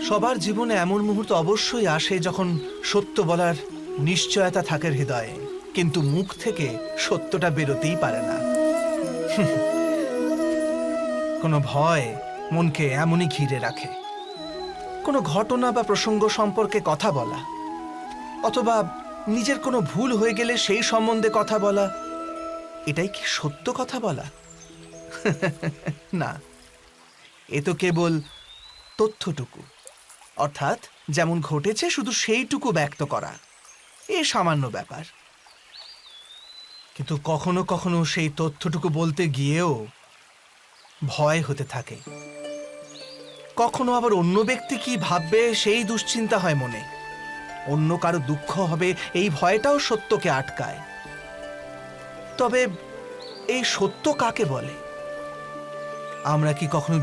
সবার জীবনে এমন মুহূর্ত অবশ্যই আসে যখন সত্য বলার নিশ্চয়তা থাকে হৃদয়ে, কিন্তু মুখ থেকে সত্যটা বেরোতেই পারে না। কোনো ভয় মনকে এমনই ঘিরে রাখে। কোনো ঘটনা বা প্রসঙ্গ সম্পর্কে কথা বলা, অথবা নিজের কোনো ভুল হয়ে গেলে সেই সম্বন্ধে কথা বলা, এটাই কি সত্য কথা বলা? না, এ তো কেবল তথ্যটুকু, অর্থাৎ যেমন ঘটেছে শুধু সেইটুকু ব্যক্ত করা। এ সামান্য ব্যাপার। কিন্তু কখনো কখনো সেই তথ্যটুকু বলতে গিয়েও ভয় হতে থাকে। কখনো আবার অন্য ব্যক্তি কি ভাববে সেই দুশ্চিন্তা হয় মনে। অন্য কারো দুঃখ হবে এই ভয়টাও সত্যকে আটকায়। তবে এই সত্য কাকে বলে? আমরা কি কখনো